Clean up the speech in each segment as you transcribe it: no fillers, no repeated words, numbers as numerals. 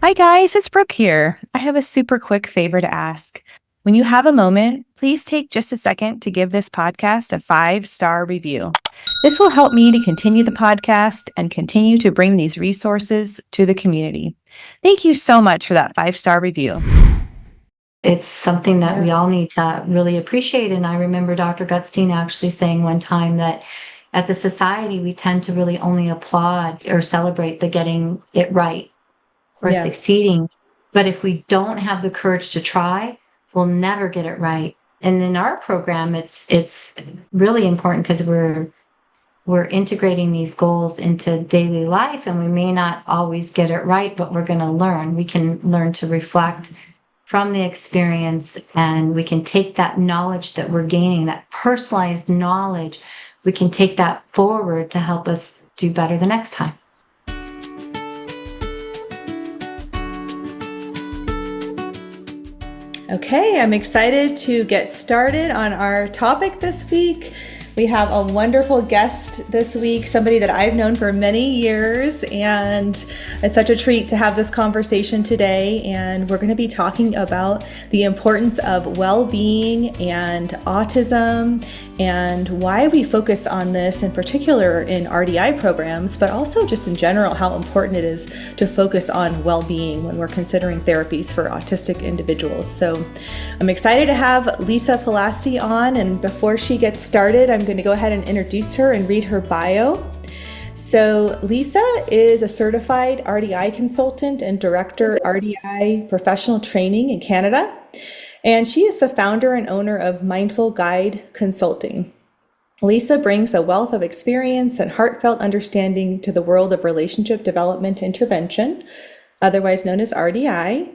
Hi guys, it's Brooke here. I have a super quick favor to ask. When you have a moment, please take just a second to give this podcast a 5-star review. This will help me to continue the podcast and continue to bring these resources to the community. Thank you so much for that 5-star review. It's something that we all need to really appreciate. And I remember Dr. Gutstein actually saying one time that as a society, we tend to really only applaud or celebrate the getting it right or succeeding. But if we don't have the courage to try, we'll never get it right. And in our program, it's really important because we're integrating these goals into daily life, and we may not always get it right, but we're going to learn. We can learn to reflect from the experience, and we can take that knowledge that we're gaining, that personalized knowledge, we can take that forward to help us do better the next time. Okay, I'm excited to get started on our topic this week. We have a wonderful guest this week, somebody that I've known for many years, and it's such a treat to have this conversation today. And we're going to be talking about the importance of well-being and autism and why we focus on this in particular in RDI programs, but also just in general, how important it is to focus on well-being when we're considering therapies for autistic individuals. So I'm excited to have Lisa Palasti on, and before she gets started, I'm going to go ahead and introduce her and read her bio. So Lisa is a certified RDI consultant and director RDI professional training in Canada. And she is the founder and owner of Mindful Guide Consulting. Lisa brings a wealth of experience and heartfelt understanding to the world of relationship development intervention, otherwise known as RDI.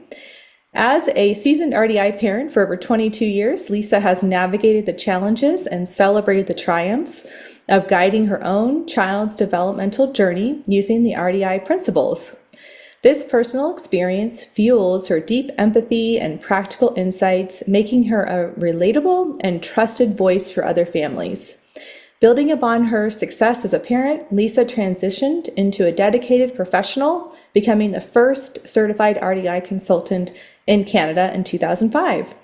As a seasoned RDI parent for over 22 years, Lisa has navigated the challenges and celebrated the triumphs of guiding her own child's developmental journey using the RDI principles. This personal experience fuels her deep empathy and practical insights, making her a relatable and trusted voice for other families. Building upon her success as a parent, Lisa transitioned into a dedicated professional, becoming the first certified RDI consultant in Canada in 2005.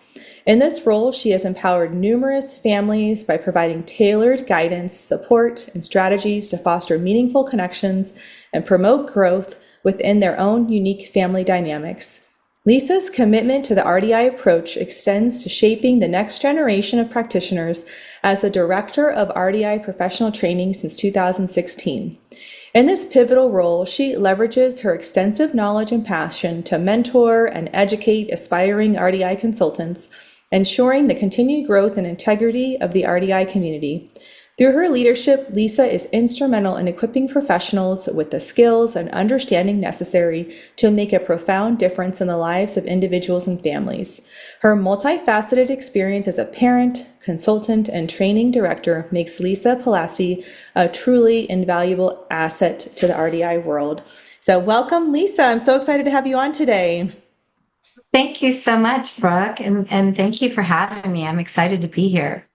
In this role, she has empowered numerous families by providing tailored guidance, support, and strategies to foster meaningful connections and promote growth within their own unique family dynamics. Lisa's commitment to the RDI approach extends to shaping the next generation of practitioners as the director of RDI professional training since 2016. In this pivotal role, she leverages her extensive knowledge and passion to mentor and educate aspiring RDI consultants, ensuring the continued growth and integrity of the RDI community. Through her leadership, Lisa is instrumental in equipping professionals with the skills and understanding necessary to make a profound difference in the lives of individuals and families. Her multifaceted experience as a parent, consultant, and training director makes Lisa Palasti a truly invaluable asset to the RDI world. So welcome, Lisa. I'm so excited to have you on today. Thank you so much, Brooke, and thank you for having me. I'm excited to be here.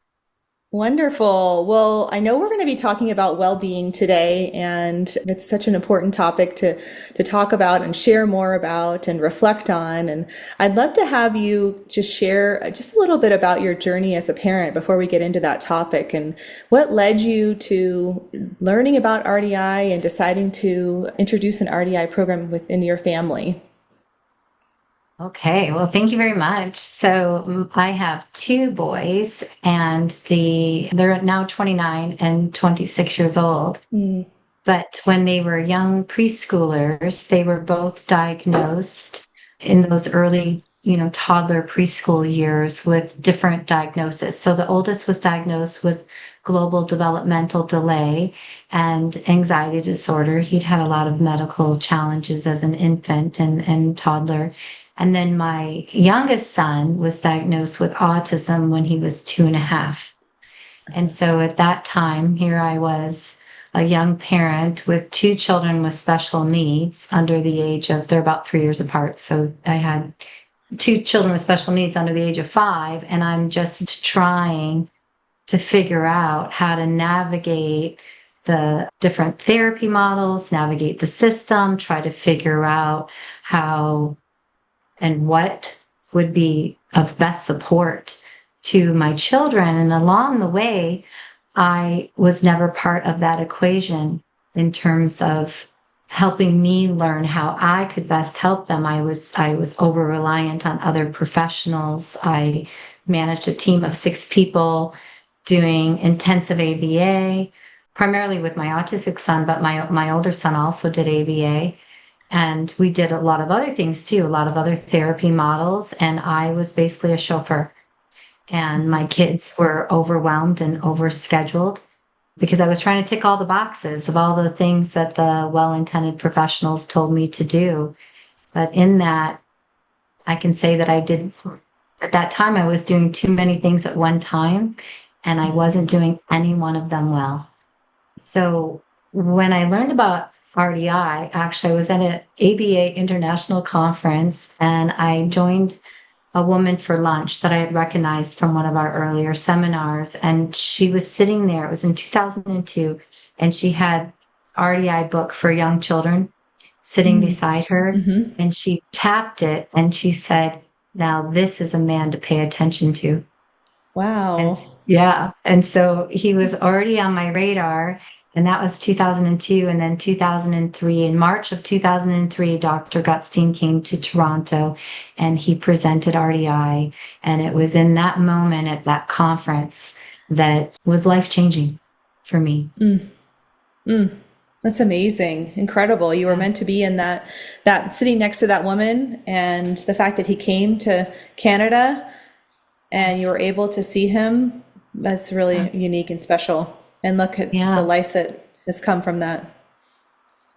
Wonderful. Well, I know we're going to be talking about well-being today, and it's such an important topic to talk about and share more about and reflect on. And I'd love to have you just share just a little bit about your journey as a parent before we get into that topic, and what led you to learning about RDI and deciding to introduce an RDI program within your family. Okay, well, thank you very much. So I have two boys, and they're now 29 and 26 years old. But when they were young preschoolers, they were both diagnosed in those early, toddler preschool years with different diagnoses. So the oldest was diagnosed with global developmental delay and anxiety disorder. He'd had a lot of medical challenges as an infant and toddler. And then my youngest son was diagnosed with autism when he was 2.5. And so at that time, here I was, a young parent with two children with special needs under the age of, they're about 3 years apart. So I had two children with special needs under the age of 5, and I'm just trying to figure out how to navigate the different therapy models, navigate the system, try to figure out how and what would be of best support to my children. And along the way, I was never part of that equation in terms of helping me learn how I could best help them. I was over reliant on other professionals. I managed a team of 6 people doing intensive ABA, primarily with my autistic son, but my older son also did ABA. And we did a lot of other things too, a lot of other therapy models. And I was basically a chauffeur. And my kids were overwhelmed and overscheduled because I was trying to tick all the boxes of all the things that the well-intended professionals told me to do. But in that, I can say that at that time, I was doing too many things at one time, and I wasn't doing any one of them well. So when I learned about RDI, actually, I was at an ABA international conference, and I joined a woman for lunch that I had recognized from one of our earlier seminars. And she was sitting there, it was in 2002, and she had RDI book for young children sitting beside her. And she tapped it and she said, "Now this is a man to pay attention to." Wow. And so he was already on my radar. And that was 2002. And then 2003, in March of 2003, Dr. Gutstein came to Toronto and he presented RDI. And it was in that moment at that conference that was life-changing for me. That's amazing. Incredible. You were meant to be in that sitting next to that woman, and the fact that he came to Canada and you were able to see him, that's really unique and special. And look at the life that has come from that.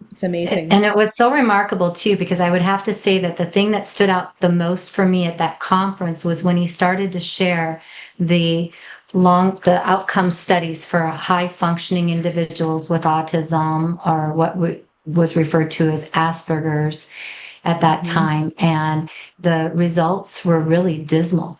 It's amazing. And it was so remarkable too, because I would have to say that the thing that stood out the most for me at that conference was when he started to share the outcome studies for high functioning individuals with autism, or what was referred to as Asperger's at that time. And the results were really dismal.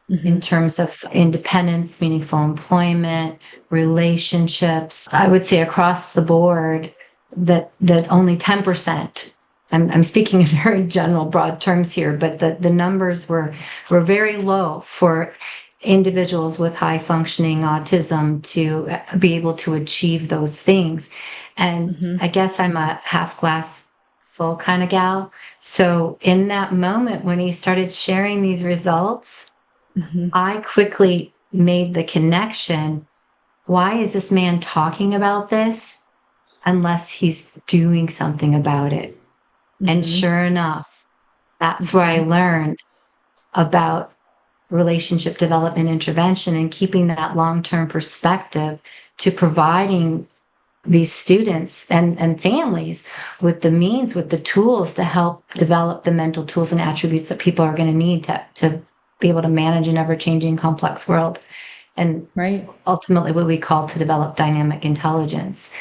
In terms of independence, meaningful employment, relationships. I would say across the board that only 10%, I'm speaking in very general, broad terms here, but the numbers were very low for individuals with high functioning autism to be able to achieve those things. And I guess I'm a half glass full kind of gal. So in that moment, when he started sharing these results, I quickly made the connection. Why is this man talking about this unless he's doing something about it? And sure enough, that's where I learned about relationship development intervention and keeping that long-term perspective to providing these students and families with the means, with the tools to help develop the mental tools and attributes that people are going to need to be able to manage an ever-changing, complex world. And ultimately what we call to develop dynamic intelligence.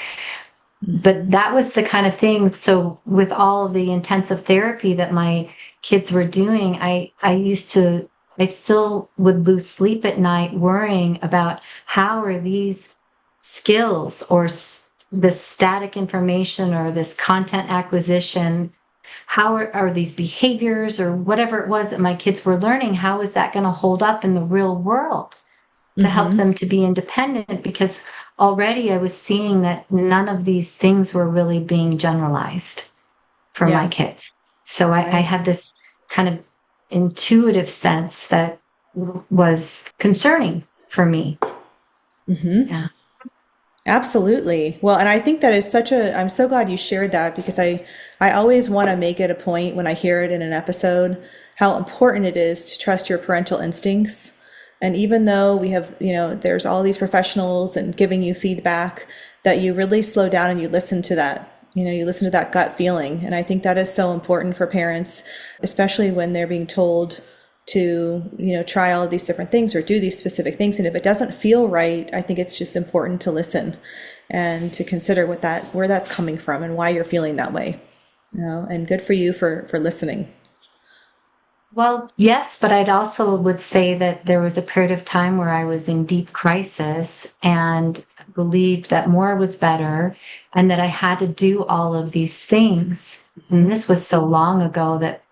But that was the kind of thing. So with all of the intensive therapy that my kids were doing, I still would lose sleep at night worrying about how are these skills or this static information or this content acquisition, how are these behaviors or whatever it was that my kids were learning, how is that going to hold up in the real world to help them to be independent? Because already I was seeing that none of these things were really being generalized for my kids. So I had this kind of intuitive sense that was concerning for me. Yeah. Absolutely. Well, and I think that is I'm so glad you shared that, because I always want to make it a point when I hear it in an episode, how important it is to trust your parental instincts. And even though we have, there's all these professionals and giving you feedback, that you really slow down and you listen to that. You listen to that gut feeling. And I think that is so important for parents, especially when they're being told to, try all of these different things or do these specific things. And if it doesn't feel right, I think it's just important to listen and to consider where that's coming from and why you're feeling that way. And good for you for listening. Well, yes, but I'd also would say that there was a period of time where I was in deep crisis, and believed that more was better and that I had to do all of these things. And this was so long ago that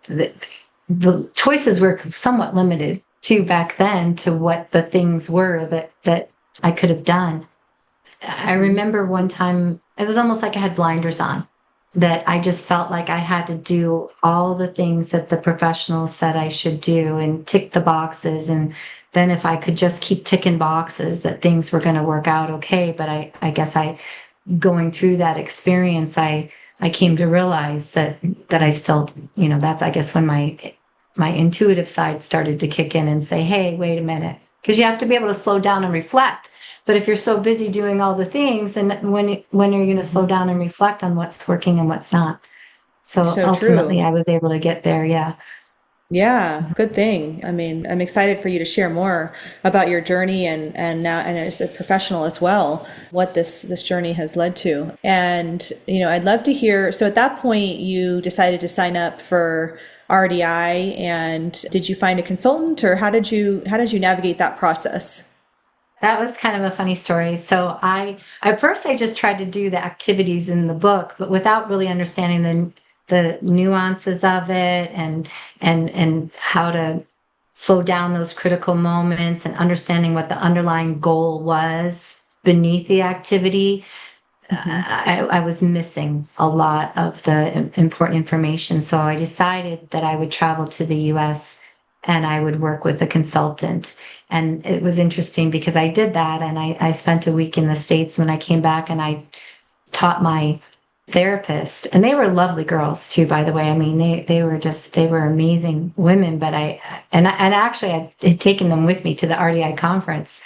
the choices were somewhat limited to back then to what the things were that I could have done. I remember one time, it was almost like I had blinders on, that I just felt like I had to do all the things that the professionals said I should do and tick the boxes. And then if I could just keep ticking boxes, that things were going to work out okay. But I guess going through that experience, I came to realize that I still, that's, I guess, when my intuitive side started to kick in and say, hey, wait a minute, because you have to be able to slow down and reflect. But if you're so busy doing all the things, then when are you going to slow down and reflect on what's working and what's not? So ultimately, true. I was able to get there. Yeah. Yeah, good thing. I mean, I'm excited for you to share more about your journey and now and as a professional as well, what this journey has led to. And I'd love to hear. So at that point, you decided to sign up for RDI, and did you find a consultant, or how did you navigate that process? That was kind of a funny story. So at first I just tried to do the activities in the book, but without really understanding the nuances of it and how to slow down those critical moments and understanding what the underlying goal was beneath the activity. I was missing a lot of the important information. So I decided that I would travel to the US and I would work with a consultant. And it was interesting because I did that, and I spent a week in the States, and then I came back and I taught my therapist, and they were lovely girls too, by the way. I mean, they were amazing women, but I actually had taken them with me to the RDI conference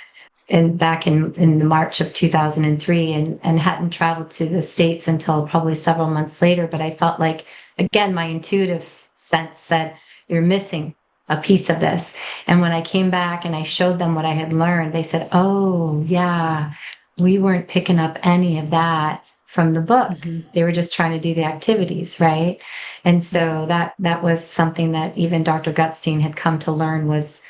and back in the March of 2003, and hadn't traveled to the States until probably several months later. But I felt like, again, my intuitive sense said, you're missing a piece of this. And when I came back and I showed them what I had learned, they said, oh yeah, we weren't picking up any of that from the book. They were just trying to do the activities, right? And so that was something that even Dr. Gutstein had come to learn was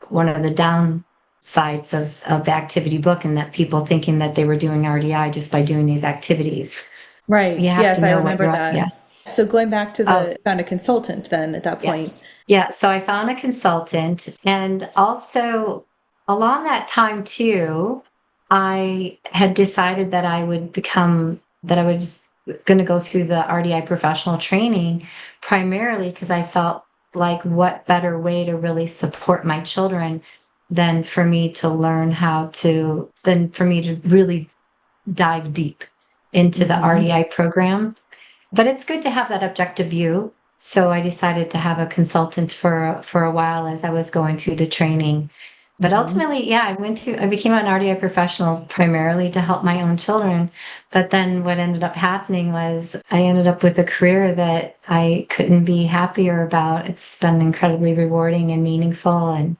one of the downsides of the activity book, and that people thinking that they were doing RDI just by doing these activities. Right. Yes, I remember that. Yeah. So going back to found a consultant then at that point. Yes. Yeah. So I found a consultant, and also along that time too, I had decided that I was going to go through the RDI professional training, primarily because I felt like what better way to really support my children than for me to really dive deep into the RDI program. But it's good to have that objective view. So I decided to have a consultant for a while as I was going through the training. But ultimately, yeah, I became an RDI professional primarily to help my own children. But then what ended up happening was I ended up with a career that I couldn't be happier about. It's been incredibly rewarding and meaningful. And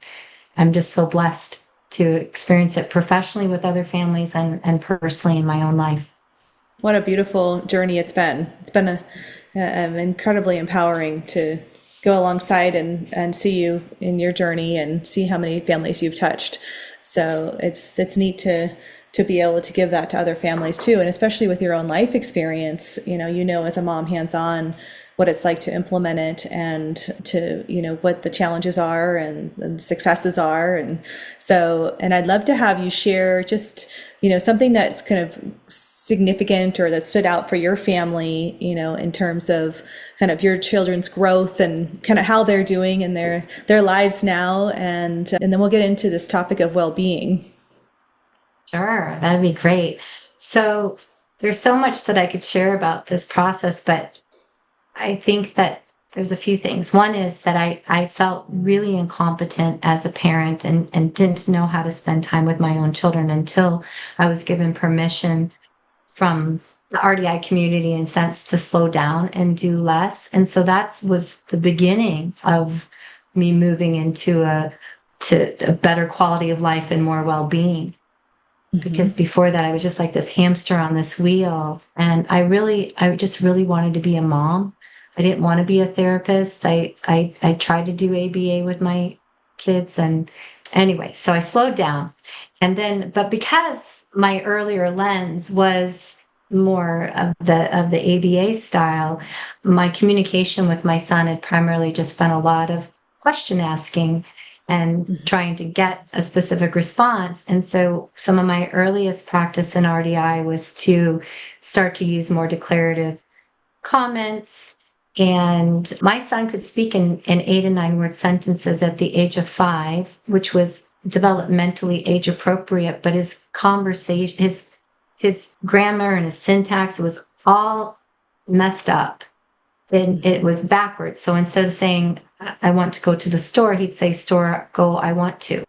I'm just so blessed to experience it professionally with other families and personally in my own life. What a beautiful journey it's been. It's been incredibly empowering to go alongside and see you in your journey and see how many families you've touched. So it's neat to be able to give that to other families too, and especially with your own life experience. As a mom, hands-on, what it's like to implement it, and to what the challenges are and the successes are, and I'd love to have you share just something that's kind of significant or that stood out for your family, in terms of kind of your children's growth and kind of how they're doing in their lives now, and then we'll get into this topic of well-being. Sure, that'd be great. So there's so much that I could share about this process, but I think that there's a few things. One is that I felt really incompetent as a parent and didn't know how to spend time with my own children until I was given permission from the RDI community, in a sense, to slow down and do less. And so that was the beginning of me moving into a better quality of life and more well-being. Because before that, I was just like this hamster on this wheel. And I just really wanted to be a mom. I didn't want to be a therapist. I tried to do ABA with my kids. And anyway, so I slowed down. But because my earlier lens was more of the ABA style, my communication with my son had primarily just been a lot of question asking and trying to get a specific response. And so some of my earliest practice in RDI was to start to use more declarative comments. And my son could speak in 8 and 9 word sentences at the age of 5, which was developmentally age appropriate, but his conversation, his grammar and his syntax was all messed up. And it was backwards. So instead of saying, I want to go to the store, he'd say, store, go, I want to.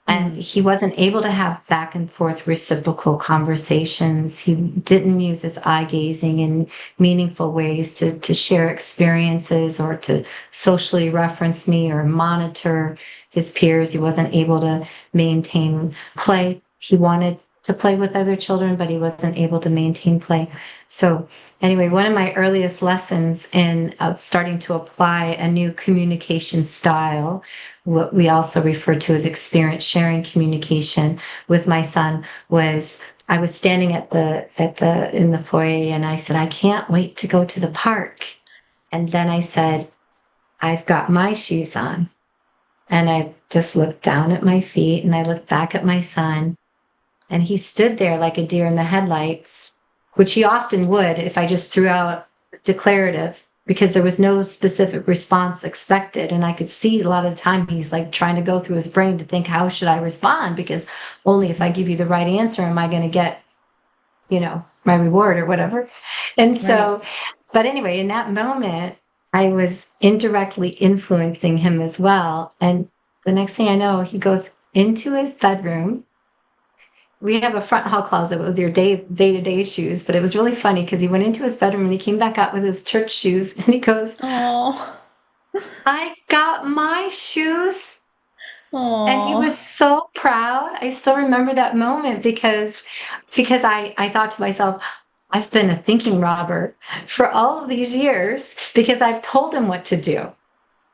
And he wasn't able to have back and forth reciprocal conversations. He didn't use his eye gazing in meaningful ways to share experiences or to socially reference me or monitor his peers. He wasn't able to maintain play. He wanted to play with other children, but he wasn't able to maintain play. So anyway, one of my earliest lessons in starting to apply a new communication style, what we also refer to as experience sharing communication with my son, was I was standing in the foyer and I said, I can't wait to go to the park. And then I said, I've got my shoes on. And I just looked down at my feet and I looked back at my son. And he stood there like a deer in the headlights, which he often would if I just threw out declarative, because there was no specific response expected. And I could see a lot of the time he's like trying to go through his brain to think, how should I respond? Because only if I give you the right answer am I going to get, my reward or whatever. And so, But anyway, in that moment, I was indirectly influencing him as well. And the next thing I know, he goes into his bedroom. We have a front hall closet with your day-to-day shoes, but it was really funny because he went into his bedroom and he came back out with his church shoes and he goes, "Oh, I got my shoes." Aww. And he was so proud. I still remember that moment because I thought to myself, I've been a thinking robber for all of these years because I've told him what to do.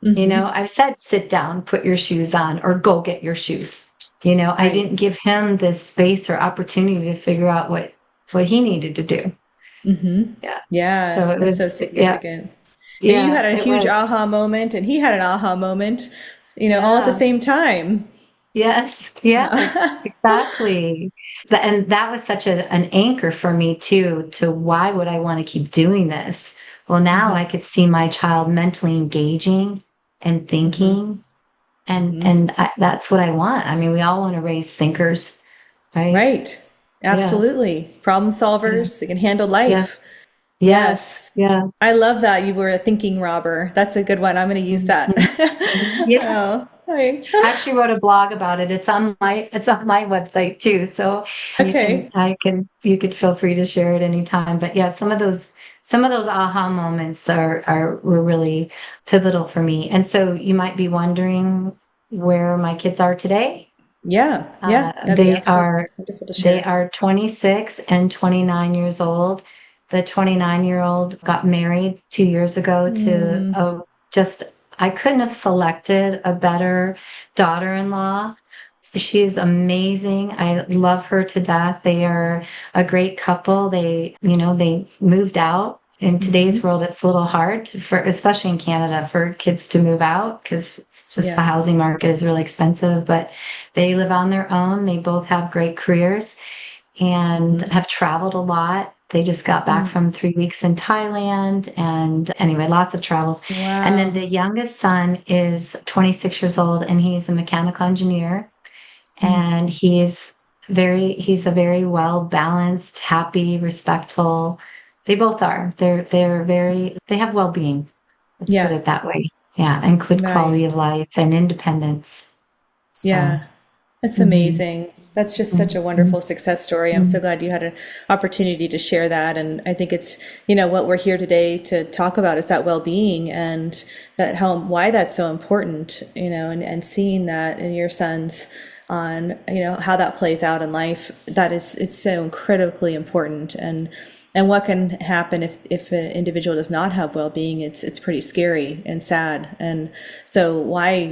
I've said, sit down, put your shoes on, or go get your shoes. Right. I didn't give him this space or opportunity to figure out what he needed to do. Yeah. So it was so significant. Yeah. You had a huge aha moment and he had an aha moment, all at the same time. Yes. Yeah, exactly. And that was such an anchor for me too, to why would I want to keep doing this? Well, now I could see my child mentally engaging and thinking. And that's what I want. I mean, we all want to raise thinkers, right? Right. Absolutely. Yeah. Problem solvers. They can handle life. Yes. Yeah. I love that you were a thinking robber. That's a good one. I'm going to use that. Yeah. I actually wrote a blog about it. It's on my website too. So you could feel free to share it anytime. But yeah, some of those aha moments were really pivotal for me. And so you might be wondering where my kids are today. Yeah. They are 26 and 29 years old. The 29-year-old got married 2 years ago to I couldn't have selected a better daughter-in-law. She's amazing. I love her to death. They are a great couple. They moved out. In today's world, it's a little hard especially in Canada, for kids to move out because it's just the housing market is really expensive. But they live on their own. They both have great careers and have traveled a lot. They just got back from 3 weeks in Thailand. And anyway, lots of travels. Wow. And then the youngest son is 26 years old and he's a mechanical engineer. And he's a very well-balanced, happy, respectful. They both are. They have well-being. Let's put it that way. Yeah. And good quality of life and independence. So. Yeah. That's amazing. That's just such a wonderful success story. I'm so glad you had an opportunity to share that. And I think it's, what we're here today to talk about is that well-being and why that's so important, and seeing that in your sons on, how that plays out in life. It's so critically important. And and what can happen if an individual does not have well-being. It's pretty scary and sad. And so why,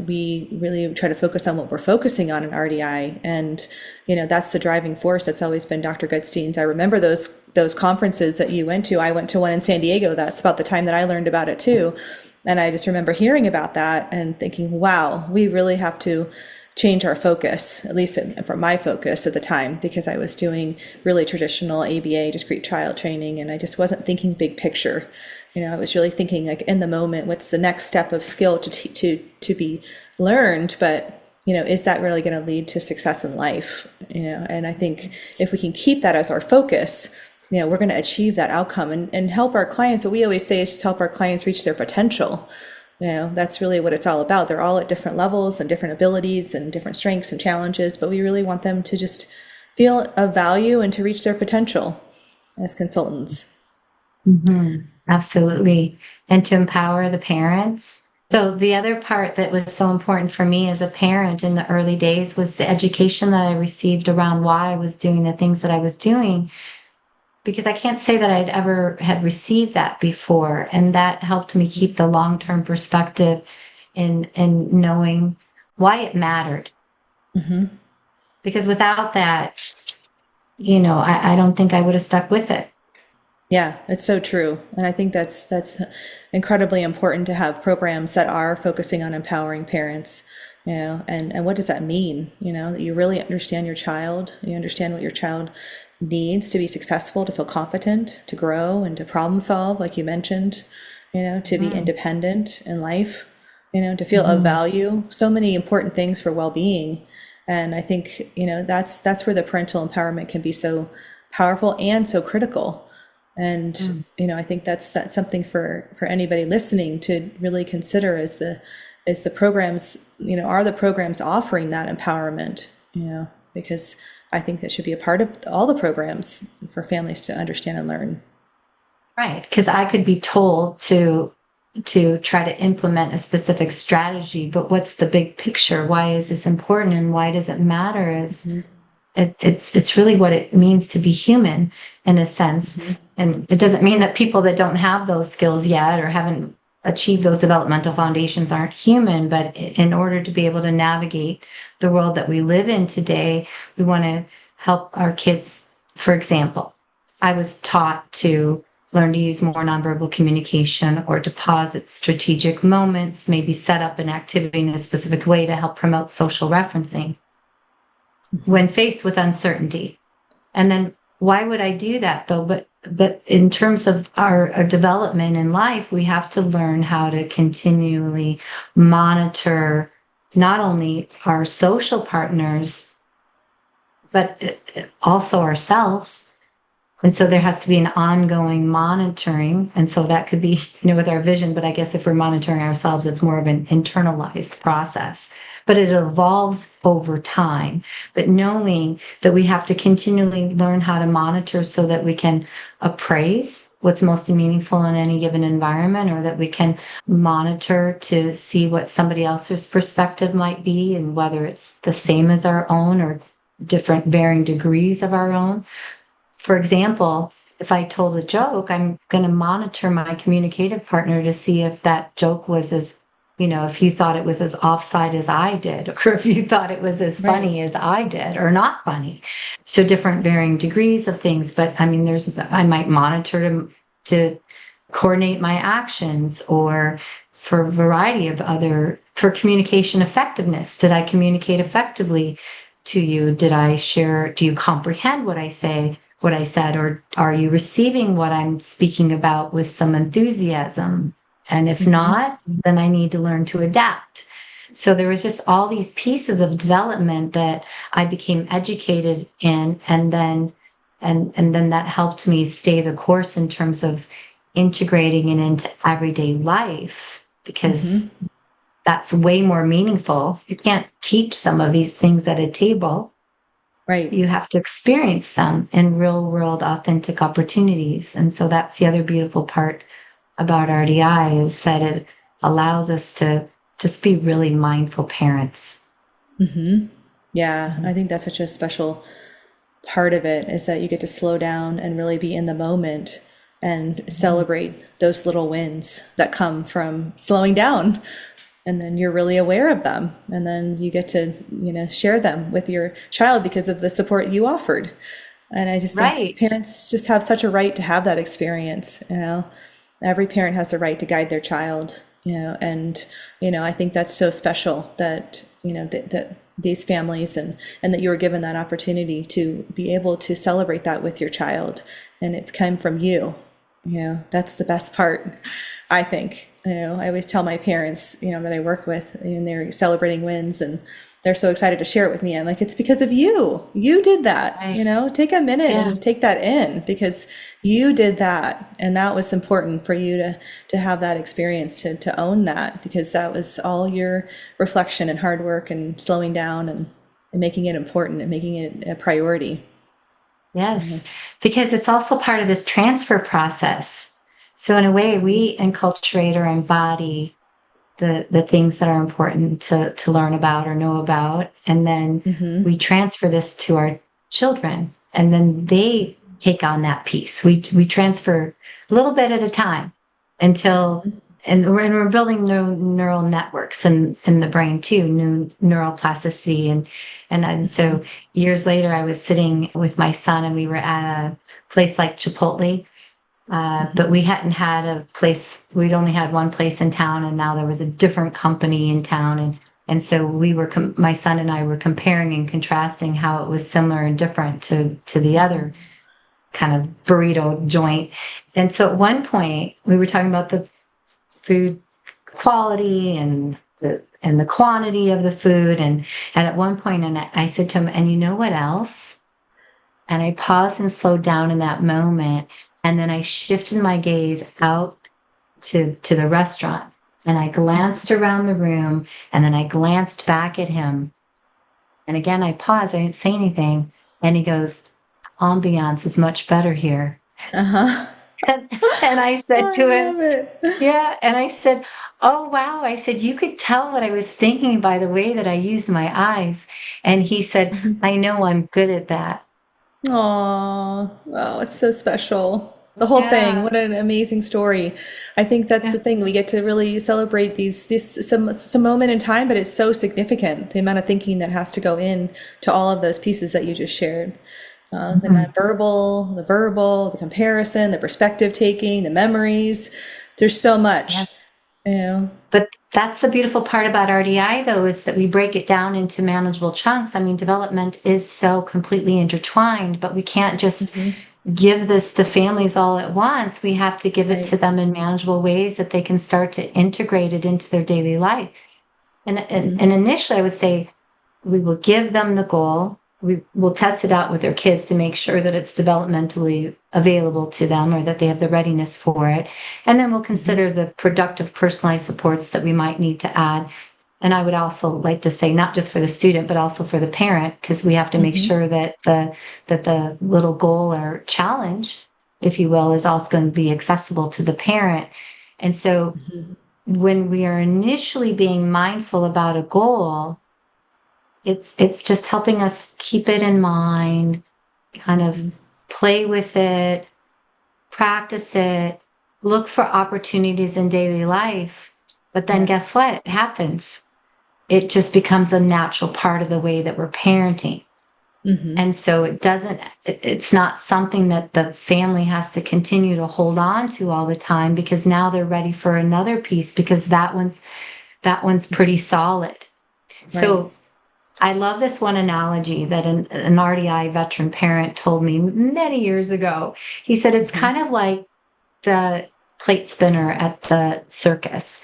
we really try to focus on what we're focusing on in RDI. And, that's the driving force that's always been Dr. Goodstein's. I remember those conferences that you went to. I went to one in San Diego. That's about the time that I learned about it too. And I just remember hearing about that and thinking, wow, we really have to change our focus, at least from my focus at the time, because I was doing really traditional ABA, discrete child training, and I just wasn't thinking big picture. I was really thinking like in the moment, what's the next step of skill to be learned, but is that really going to lead to success in life? And I think if we can keep that as our focus, we're going to achieve that outcome and help our clients. What we always say is just help our clients reach their potential. That's really what it's all about. They're all at different levels and different abilities and different strengths and challenges, but we really want them to just feel of value and to reach their potential as consultants. Mm-hmm. Absolutely. And to empower the parents. So the other part that was so important for me as a parent in the early days was the education that I received around why I was doing the things that I was doing, because I can't say that I'd ever had received that before. And that helped me keep the long-term perspective in knowing why it mattered. Mm-hmm. Because without that, I don't think I would have stuck with it. Yeah, it's so true. And I think that's incredibly important to have programs that are focusing on empowering parents, and what does that mean? That you really understand your child, you understand what your child needs to be successful, to feel competent, to grow and to problem solve, like you mentioned, to be independent in life, to feel of value, so many important things for well-being. And I think, that's where the parental empowerment can be so powerful and so critical. And, I think that's something for anybody listening to really consider is the programs, are the programs offering that empowerment, because I think that should be a part of all the programs for families to understand and learn. Right. Because I could be told to try to implement a specific strategy, but what's the big picture? Why is this important? And why does it matter? It's really what it means to be human in a sense. Mm-hmm. And it doesn't mean that people that don't have those skills yet or haven't achieved those developmental foundations aren't human, but in order to be able to navigate the world that we live in today, we want to help our kids. For example, I was taught to learn to use more nonverbal communication or to pause at strategic moments, maybe set up an activity in a specific way to help promote social referencing when faced with uncertainty. And then why would I do that though? But in terms of our development in life, we have to learn how to continually monitor not only our social partners, but also ourselves. And so there has to be an ongoing monitoring. And so that could be, with our vision, but I guess if we're monitoring ourselves, it's more of an internalized process. But it evolves over time. But knowing that we have to continually learn how to monitor so that we can appraise what's most meaningful in any given environment, or that we can monitor to see what somebody else's perspective might be and whether it's the same as our own or different varying degrees of our own. For example, if I told a joke, I'm going to monitor my communicative partner to see if that joke was as, if you thought it was as offside as I did, or if you thought it was as funny as I did, or not funny. So different varying degrees of things. But I mean, I might monitor to coordinate my actions, or for a variety of for communication effectiveness. Did I communicate effectively to you? Do you comprehend what I said, or are you receiving what I'm speaking about with some enthusiasm? And if not, then I need to learn to adapt. So there was just all these pieces of development that I became educated in, and then that helped me stay the course in terms of integrating it into everyday life, because that's way more meaningful. You can't teach some of these things at a table. Right. You have to experience them in real world, authentic opportunities. And so that's the other beautiful part about RDI, is that it allows us to just be really mindful parents. Yeah, I think that's such a special part of it is that you get to slow down and really be in the moment and celebrate those little wins that come from slowing down. And then you're really aware of them. And then you get to, share them with your child because of the support you offered. And I just think parents just have such a right to have that experience. Every parent has the right to guide their child, and, I think that's so special that, that these families and that you were given that opportunity to be able to celebrate that with your child. And it came from you. That's the best part, I think. I always tell my parents, that I work with, and they're celebrating wins and they're so excited to share it with me. I'm like, it's because of you. You did that. Right. Take a minute and take that in, because you did that. And that was important for you to have that experience, to own that, because that was all your reflection and hard work and slowing down and making it important and making it a priority. Yes, because it's also part of this transfer process. So in a way, we enculturate or embody the things that are important to learn about or know about. And then we transfer this to our children, and then they take on that piece. We transfer a little bit at a time until, and we're building neural networks in the brain too, new neuroplasticity. And so years later, I was sitting with my son and we were at a place like Chipotle. But we hadn't had a place, we'd only had one place in town, and now there was a different company in town. And so we were, my son and I were comparing and contrasting how it was similar and different to the other kind of burrito joint. And so at one point we were talking about the food quality and the quantity of the food. And at one point, and I said to him, and you know what else? And I paused and slowed down in that moment. And then I shifted my gaze out to the restaurant, and I glanced around the room, and then I glanced back at him. And again, I paused. I didn't say anything. And he goes, ambiance is much better here. And I said to him, yeah. And I said, oh, wow. I said, you could tell what I was thinking by the way that I used my eyes. And he said, I know, I'm good at that. Oh, wow, it's so special. The whole thing. What an amazing story. I think that's the thing. We get to really celebrate some moment in time, but it's so significant. The amount of thinking that has to go in to all of those pieces that you just shared. The nonverbal, the verbal, the comparison, the perspective taking, the memories. There's so much. But that's the beautiful part about RDI, though, is that we break it down into manageable chunks. I mean, development is so completely intertwined, but we can't just give this to families all at once. We have to give it to them in manageable ways that they can start to integrate it into their daily life. And initially, I would say we will give them the goal. We will test it out with their kids to make sure that it's developmentally available to them, or that they have the readiness for it. And then we'll consider the productive personalized supports that we might need to add. And I would also like to say, not just for the student, but also for the parent, because we have to make sure that the little goal or challenge, if you will, is also going to be accessible to the parent. And so when we are initially being mindful about a goal, it's just helping us keep it in mind, kind of play with it, practice it, look for opportunities in daily life. But then guess what? It happens. It just becomes a natural part of the way that we're parenting. And so it's not something that the family has to continue to hold on to all the time, because now they're ready for another piece, because that one's pretty solid. So I love this one analogy that an RDI veteran parent told me many years ago. He said, it's kind of like the plate spinner at the circus.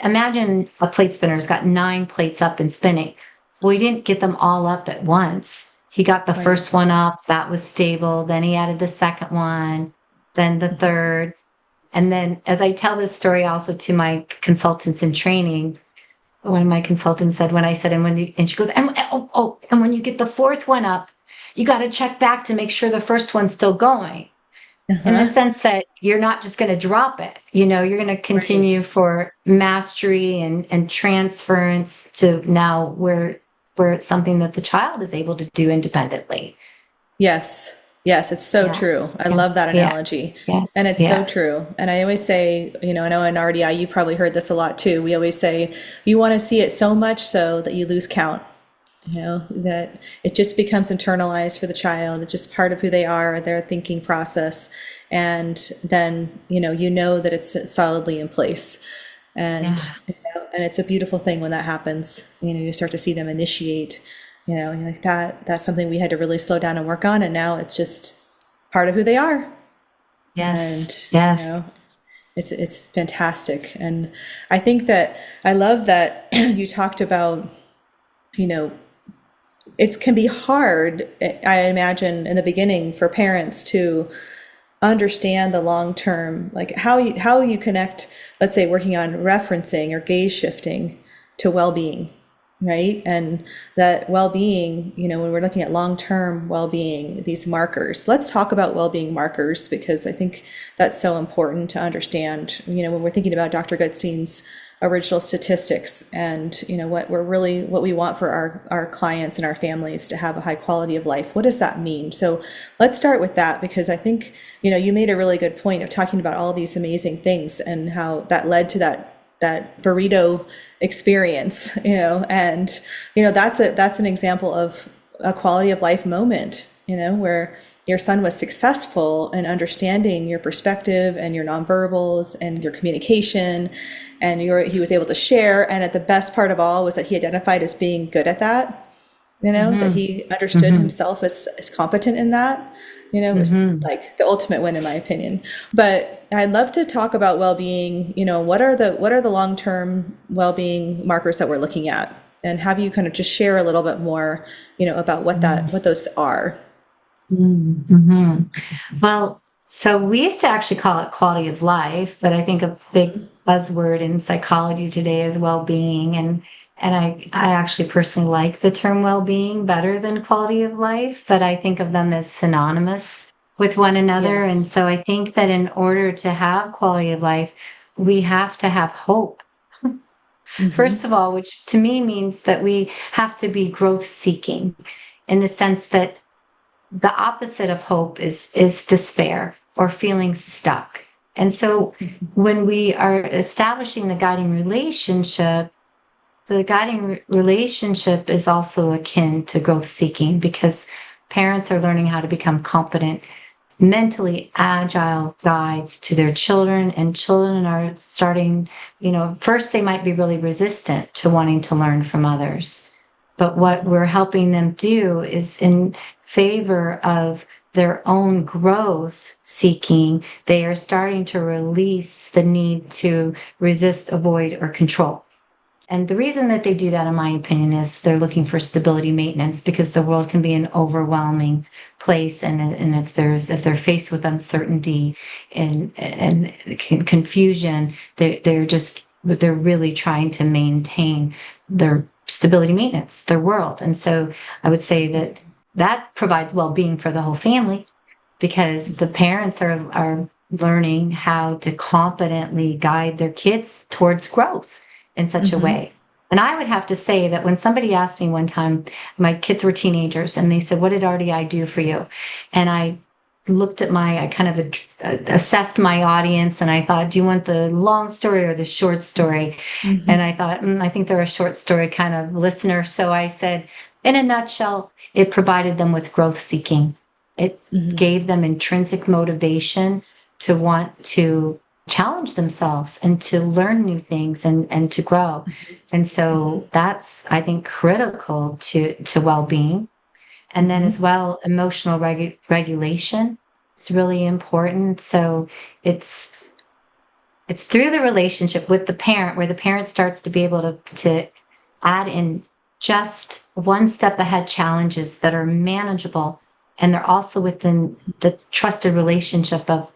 Imagine a plate spinner's got 9 plates up and spinning. Well, he didn't get them all up at once. He got the first one up, that was stable. Then he added the second one, then the third. And then, as I tell this story also to my consultants in training, one of my consultants said, when I said, and she goes, and when you get the 4th one up, you got to check back to make sure the first one's still going. In the sense that you're not just going to drop it. You're going to continue for mastery and transference to now where it's something that the child is able to do independently. Yes. Yes, it's so Yeah. true. I Yeah. love that Yeah. analogy. Yes. And it's so Yeah. true. And I always say, I know in RDI, you probably heard this a lot too. We always say, you want to see it so much so that you lose count, that it just becomes internalized for the child. It's just part of who they are, their thinking process. And then, that it's solidly in place. And, Yeah. and it's a beautiful thing when that happens. You start to see them initiate, and you're like that's something we had to really slow down and work on. And now it's just part of who they are. Yes. And, Yes. it's fantastic. And I think that I love that you talked about, it can be hard, I imagine, in the beginning for parents to understand the long term, like how you connect, let's say, working on referencing or gaze shifting to well-being, right? And that well-being, when we're looking at long-term well-being, these markers. Let's talk about well-being markers, because I think that's so important to understand, when we're thinking about Dr. Gutstein's original statistics and what we want for our clients and our families to have a high quality of life. What does that mean? So let's start with that, because I think you made a really good point of talking about all these amazing things and how that led to that burrito experience, and that's an example of a quality of life moment, where your son was successful in understanding your perspective and your nonverbals and your communication, and he was able to share. And the best part of all was that he identified as being good at that, that he understood himself as competent in that. It was like the ultimate win, in my opinion. But I'd love to talk about well-being. What are the long-term well-being markers that we're looking at, and have you kind of just share a little bit more, about what those are. Well, so we used to actually call it quality of life, but I think a big buzzword in psychology today is well-being. And I actually personally like the term well-being better than quality of life, but I think of them as synonymous with one another. Yes. And so I think that in order to have quality of life, we have to have hope. First of all, which to me means that we have to be growth seeking, in the sense that the opposite of hope is despair or feeling stuck. And so when we are establishing the guiding relationship is also akin to growth seeking, because parents are learning how to become competent, mentally agile guides to their children, and children are starting, first they might be really resistant to wanting to learn from others. But what we're helping them do is in favor of their own growth seeking, they are starting to release the need to resist, avoid, or control. And the reason that they do that, in my opinion, is they're looking for stability maintenance, because the world can be an overwhelming place. And if they're faced with uncertainty and confusion, they're really trying to maintain their stability maintenance, their world. And so I would say that provides well-being for the whole family, because the parents are learning how to competently guide their kids towards growth in such a way. And I would have to say that when somebody asked me one time, my kids were teenagers, and they said, "What did RDI do for you?" And I looked at I kind of assessed my audience, and I thought, do you want the long story or the short story? And I thought, I think they're a short story kind of listener. So I said, in a nutshell, it provided them with growth seeking. It gave them intrinsic motivation to want to challenge themselves and to learn new things and to grow. And so that's, I think, critical to well-being. And then as well, emotional regulation is really important. So it's through the relationship with the parent, where the parent starts to be able to add in just one step ahead challenges that are manageable. And they're also within the trusted relationship of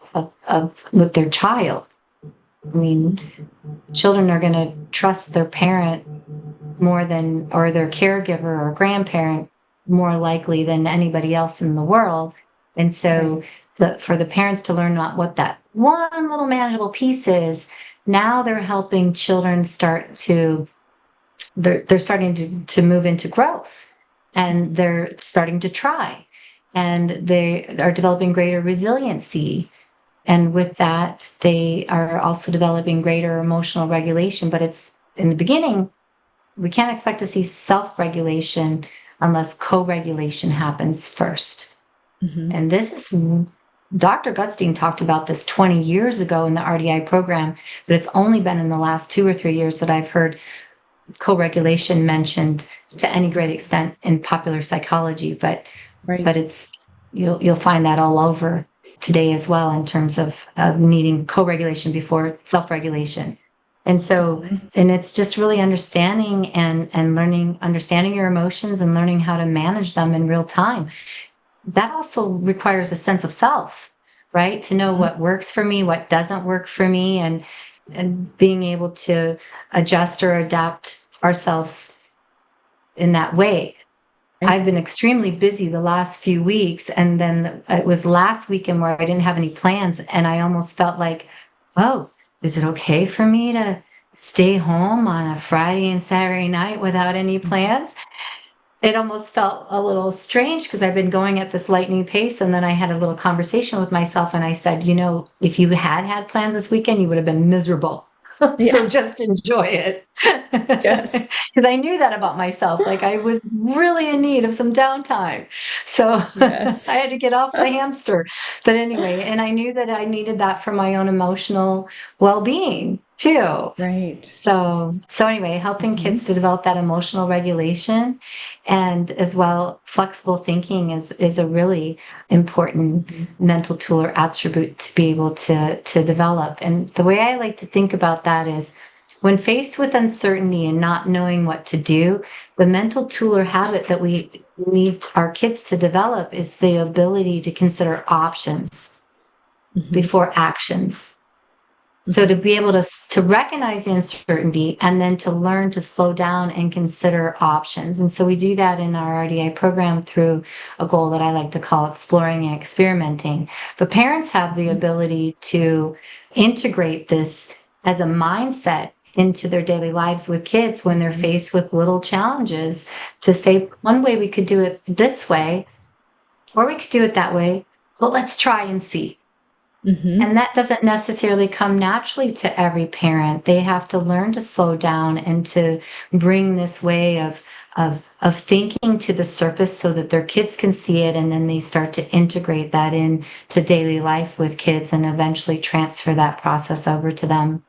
with their child. I mean, children are going to trust their parent more than, or their caregiver or grandparent more likely than anybody else in the world. And so for the parents to learn what that one little manageable piece is, now they're helping children they're starting to move into growth, and they're starting to try. and they are developing greater resiliency. And with that, they are also developing greater emotional regulation. But it's in the beginning, we can't expect to see self-regulation unless co-regulation happens first. And this is, Dr. Gutstein talked about this 20 years ago in the RDI program, but it's only been in the last 2 or 3 years that I've heard co-regulation mentioned to any great extent in popular psychology. But it's, you'll find that all over today as well, in terms of needing co-regulation before self-regulation. And so, and it's just really understanding and learning, understanding your emotions and learning how to manage them in real time. That also requires a sense of self, right? To know what works for me, what doesn't work for me, and being able to adjust or adapt ourselves in that way. I've been extremely busy the last few weeks, and then it was last weekend where I didn't have any plans, and I almost felt like, oh, is it okay for me to stay home on a Friday and Saturday night without any plans? It almost felt a little strange because I've been going at this lightning pace, and then I had a little conversation with myself, and I said, if you had plans this weekend, you would have been miserable. So just enjoy it. Yes. Because I knew that about myself. Like, I was really in need of some downtime. So I had to get off the hamster. But anyway, and I knew that I needed that for my own emotional well-being too. Right. So anyway, helping kids to develop that emotional regulation, and as well, flexible thinking is a really important mental tool or attribute to be able to develop. And the way I like to think about that is, when faced with uncertainty and not knowing what to do, the mental tool or habit that we need our kids to develop is the ability to consider options before actions. So to be able to recognize the uncertainty and then to learn to slow down and consider options. And so we do that in our RDI program through a goal that I like to call exploring and experimenting. But parents have the ability to integrate this as a mindset into their daily lives with kids when they're faced with little challenges, to say, one way we could do it this way, or we could do it that way, but let's try and see. And that doesn't necessarily come naturally to every parent. They have to learn to slow down and to bring this way of thinking to the surface so that their kids can see it, and then they start to integrate that into daily life with kids and eventually transfer that process over to them.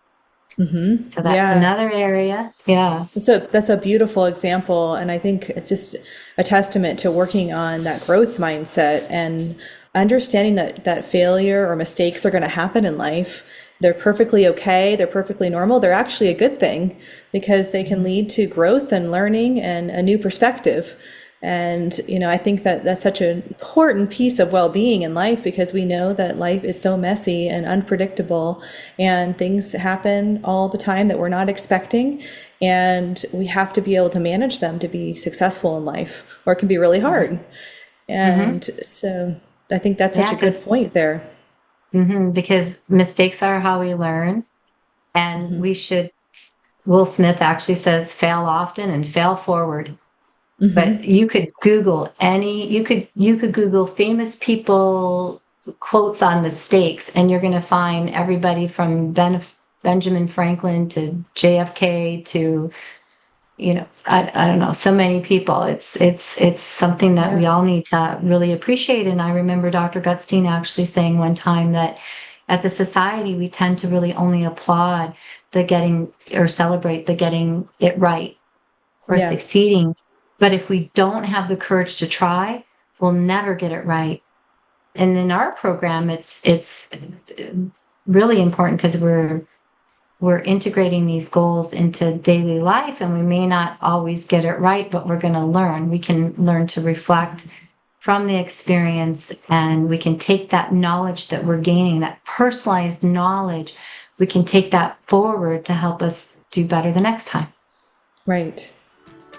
So that's another area. Yeah. So that's a beautiful example. And I think it's just a testament to working on that growth mindset and understanding that failure or mistakes are going to happen in life. They're perfectly okay. They're perfectly normal. They're actually a good thing because they can lead to growth and learning and a new perspective. And, I think that that's such an important piece of well-being in life, because we know that life is so messy and unpredictable, and things happen all the time that we're not expecting. And we have to be able to manage them to be successful in life, or it can be really hard. And so I think that's such a good point there. Because mistakes are how we learn, and we should, Will Smith actually says, fail often and fail forward. But you could Google you could Google famous people quotes on mistakes, and you're going to find everybody from Benjamin Franklin to JFK to, I don't know, so many people. It's something that we all need to really appreciate. And I remember Dr. Gutstein actually saying one time that as a society, we tend to really only applaud the getting or celebrate the getting it right or succeeding. But if we don't have the courage to try, we'll never get it right. And in our program, it's really important because we're integrating these goals into daily life, and we may not always get it right, but we're going to learn. We can learn to reflect from the experience, and we can take that knowledge that we're gaining, that personalized knowledge, we can take that forward to help us do better the next time. Right.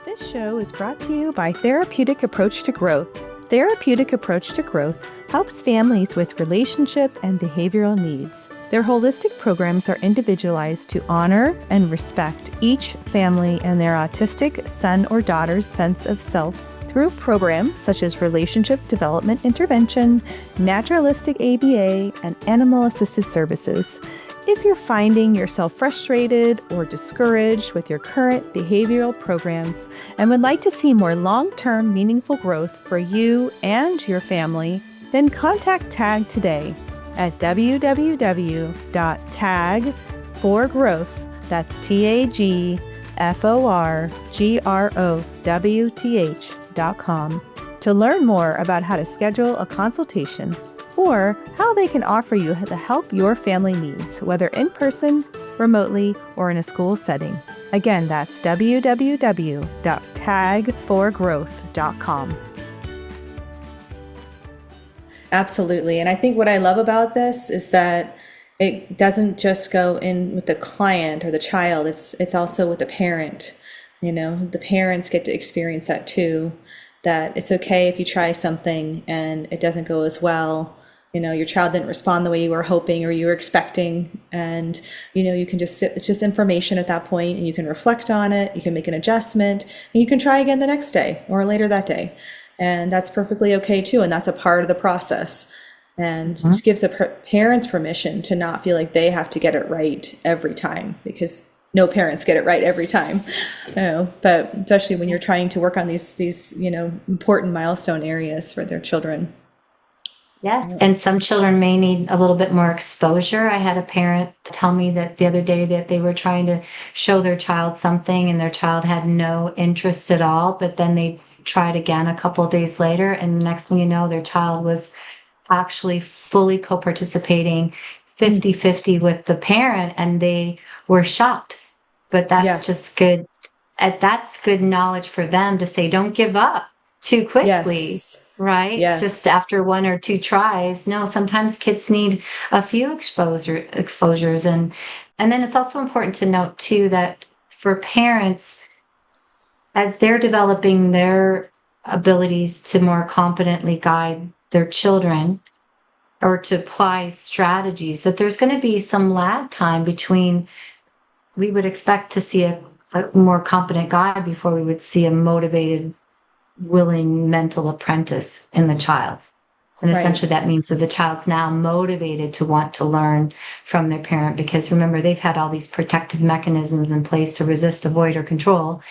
This show is brought to you by Therapeutic Approach to Growth. Therapeutic Approach to Growth helps families with relationship and behavioral needs. Their holistic programs are individualized to honor and respect each family and their autistic son or daughter's sense of self through programs such as relationship development intervention, naturalistic ABA, and animal-assisted services. If you're finding yourself frustrated or discouraged with your current behavioral programs and would like to see more long-term meaningful growth for you and your family, then contact TAG today at www.tagforgrowth, that's TAGFORGROWTH.com, to learn more about how to schedule a consultation or how they can offer you the help your family needs, whether in person, remotely, or in a school setting. Again, that's www.tagforgrowth.com. Absolutely. And I think what I love about this is that it doesn't just go in with the client or the child, it's also with the parent. The parents get to experience that too, that it's okay if you try something and it doesn't go as well. Your child didn't respond the way you were hoping or you were expecting. And, you can just it's just information at that point, and you can reflect on it. You can make an adjustment, and you can try again the next day or later that day. And that's perfectly okay too. And that's a part of the process. And just gives the parents permission to not feel like they have to get it right every time, because no parents get it right every time. But especially when you're trying to work on these important milestone areas for their children. Yes. And some children may need a little bit more exposure. I had a parent tell me that the other day that they were trying to show their child something and their child had no interest at all, but then they tried again a couple of days later, and the next thing you know, their child was actually fully co-participating 50-50 with the parent, and they were shocked. But that's just good. That's good knowledge for them to say, don't give up too quickly. Yes. Right? Yes. Just after one or two tries. No, sometimes kids need a few exposures. And then it's also important to note too that for parents, as they're developing their abilities to more competently guide their children or to apply strategies, that there's going to be some lag time between we would expect to see a more competent guide before we would see a motivated, willing mental apprentice in the child. And essentially that means that the child's now motivated to want to learn from their parent, because remember, they've had all these protective mechanisms in place to resist, avoid, or control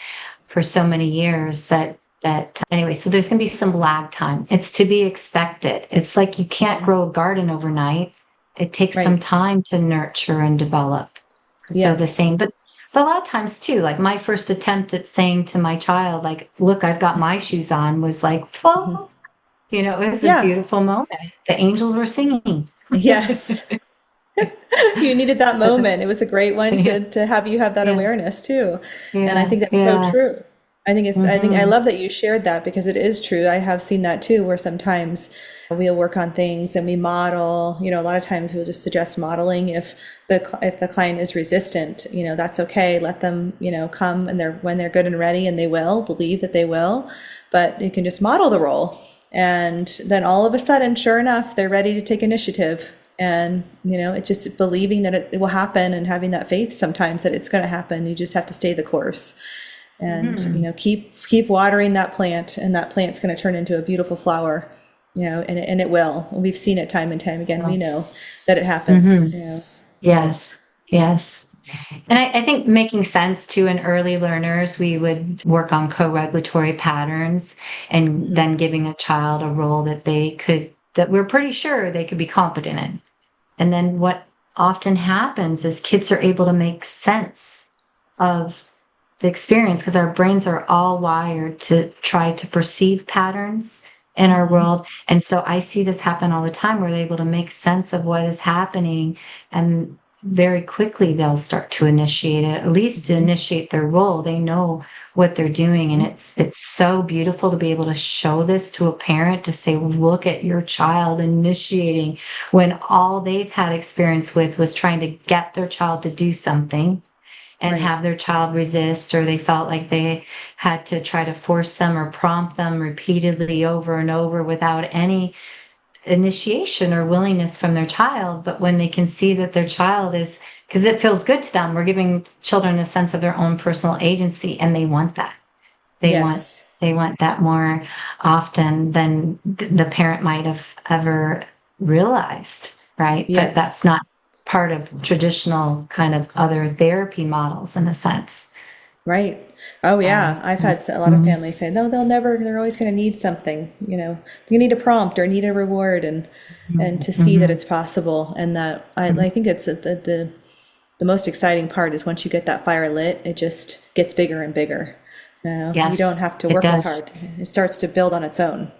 for so many years that anyway, so there's going to be some lag time. It's to be expected. It's like you can't grow a garden overnight. It takes some time to nurture and develop. So the same, but a lot of times too, like my first attempt at saying to my child, like, look, I've got my shoes on, was like, well, it was a beautiful moment. The angels were singing. Yes. You needed that moment. It was a great one to have you have that awareness too. And I think that's so true. I think I love that you shared that, because it is true. I have seen that too, where sometimes we'll work on things and we model, a lot of times we'll just suggest modeling. If the client is resistant, that's okay. Let them, come, and when they're good and ready, and they will believe that they will, but you can just model the role. And then all of a sudden, sure enough, they're ready to take initiative. And, it's just believing that it will happen and having that faith sometimes that it's going to happen. You just have to stay the course. And, keep watering that plant, and that plant's going to turn into a beautiful flower, and it will. We've seen it time and time again. We know that it happens. Yes. And I think making sense too, in early learners, we would work on co-regulatory patterns, and then giving a child a role that that we're pretty sure they could be competent in. And then what often happens is kids are able to make sense of the experience, because our brains are all wired to try to perceive patterns in our world. And so I see this happen all the time, where they're able to make sense of what is happening, and very quickly they'll start to initiate it, at least to initiate their role. They know what they're doing. And it's so beautiful to be able to show this to a parent, to say, look at your child initiating, when all they've had experience with was trying to get their child to do something and have their child resist, or they felt like they had to try to force them or prompt them repeatedly over and over without any initiation or willingness from their child. But when they can see that their child is, because it feels good to them, we're giving children a sense of their own personal agency, and they want that. They want They want that more often than the parent might have ever realized, right? Yes. That's not part of traditional kind of other therapy models in a sense. Right. Oh yeah. I've had a lot of families say, no, they're always going to need something, you need a prompt or need a reward, and to see that it's possible. And that I think it's the most exciting part is once you get that fire lit, it just gets bigger and bigger. Yes, you don't have to it work as does. hard. It starts to build on its own.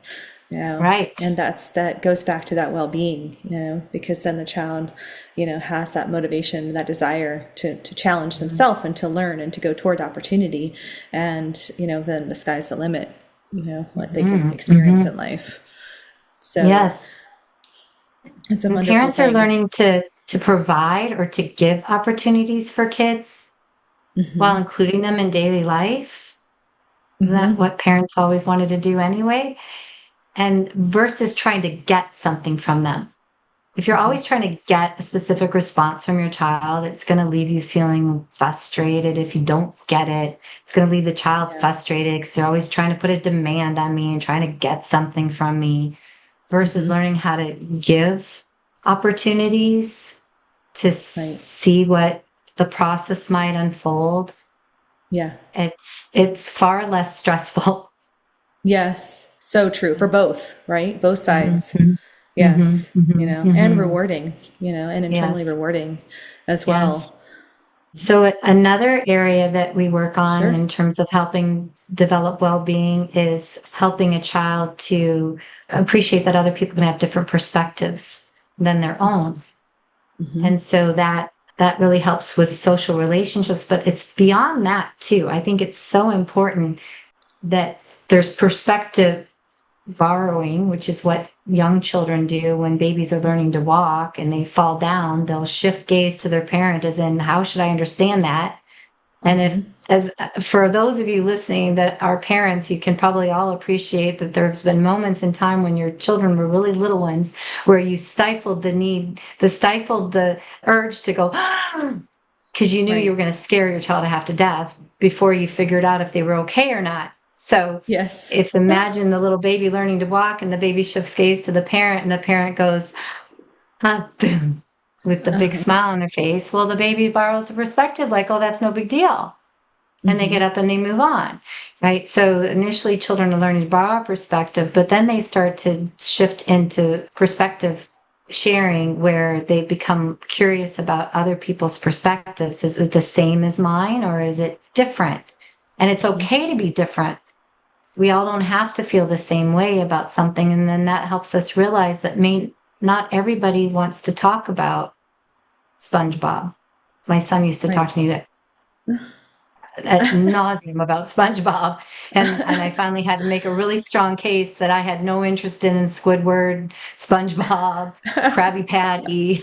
Right. And that goes back to that well-being, because then the child, has that motivation, that desire to challenge themselves and to learn and to go toward opportunity. And, then the sky's the limit, what they can experience in life. So Yes. it's a And wonderful parents are thing. learning to provide or to give opportunities for kids while including them in daily life. Isn't that what parents always wanted to do anyway? And versus trying to get something from them. If you're always trying to get a specific response from your child, it's going to leave you feeling frustrated if you don't get it. It's going to leave the child frustrated because they're always trying to put a demand on me and trying to get something from me, versus learning how to give opportunities to see what the process might unfold. Yeah. It's far less stressful. Yes. So true for both, right? Both sides. Yes. And rewarding, and internally rewarding as well. Yes. So another area that we work on in terms of helping develop well-being is helping a child to appreciate that other people can have different perspectives than their own. And so that really helps with social relationships, but it's beyond that too. I think it's so important that there's perspective borrowing, which is what young children do when babies are learning to walk and they fall down. They'll shift gaze to their parent as in, how should I understand that? And for those of you listening that are parents, you can probably all appreciate that there's been moments in time when your children were really little ones where you stifled the urge to go, because you knew you were going to scare your child half to death before you figured out if they were okay or not. So if imagine the little baby learning to walk and the baby shifts gaze to the parent and the parent goes, boom, with the big smile on their face. Well, the baby borrows a perspective like, oh, that's no big deal. And they get up and they move on, right? So initially children are learning to borrow a perspective, but then they start to shift into perspective sharing where they become curious about other people's perspectives. Is it the same as mine or is it different? And it's okay to be different. We all don't have to feel the same way about something. And then that helps us realize that not everybody wants to talk about SpongeBob. My son used to talk to me at nauseum about SpongeBob. And I finally had to make a really strong case that I had no interest in Squidward, SpongeBob, Krabby Patty.